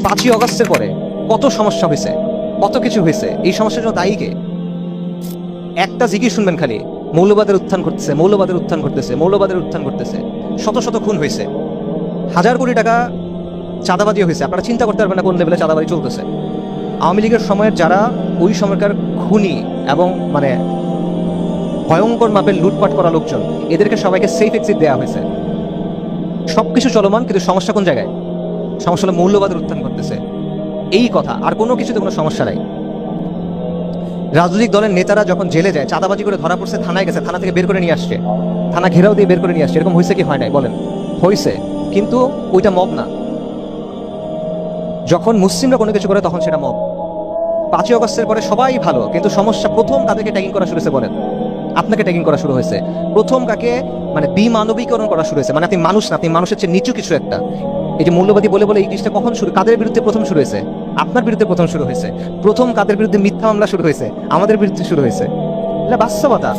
5ই অগস্টের পরে কত সমস্যা হয়েছে, কত কিছু হয়েছে। এই সমস্যার জন্য দায়ী কে? একটা জিকির শুনবেন খালি, মৌলবাদের উত্থান করতেছে, মৌলবাদের উত্থান করতেছে, মৌলবাদের উত্থান করতেছে। শত শত খুন হয়েছে, হাজার কোটি টাকা চাঁদাবাজি হয়েছে। আপনারা চিন্তা করতে পারবেন না কোন লেভেলে চাঁদাবাজি চলতেছে। আওয়ামী লীগের সময়ের যারা ওই সময়কার খুনি এবং মানে ভয়ঙ্কর মাপের লুটপাট করা লোকজন, এদেরকে সবাইকে সেফ এক্সিট দেওয়া হয়েছে। সবকিছু চলমান, কিন্তু সমস্যা কোন জায়গায়? সমস্যা হলো মৌলবাদের উত্থান করতেছে, এই কথা। আর কোনো কিছুতে কোনো সমস্যা নাই। রাজনৈতিক দলের নেতারা যখন জেলে যায়, চাঁদাবাজি করে ধরা পড়ছে, থানায় গেছে, থানা থেকে বের করে নিয়ে আসছে, থানা ঘেরাও দিয়ে বের করে নিয়ে আসছে। এরকম হয়েছে কি হয় নাই বলেন? হয়েছে, কিন্তু ওইটা মব না। যখন মুসলিমরা কোনো কিছু করে তখন সেটা মব। 5ই অগস্টের পরে সবাই ভালো, কিন্তু সমস্যা প্রথম তাদেরকে ট্যাগিং করা শুরু হয়েছে। বলেন, আপনাকে ট্যাগিং করা শুরু হয়েছে প্রথম কাকে? মানে বিমানবীকরণ করা শুরু হয়েছে। মানে আপনি মানুষ না, আপনি মানুষের চেয়ে নিচু কিছু একটা। এই যে মূল্যবাদী বলে বলে এই জিনিসটা কখন শুরু, কাদের বিরুদ্ধে প্রথম শুরু হয়েছে? আপনার বিরুদ্ধে প্রথম শুরু হয়েছে। প্রথম কাদের বিরুদ্ধে মিথ্যা মামলা শুরু হয়েছে? আমাদের বিরুদ্ধে শুরু হয়েছে। এটা বাস্তবতা।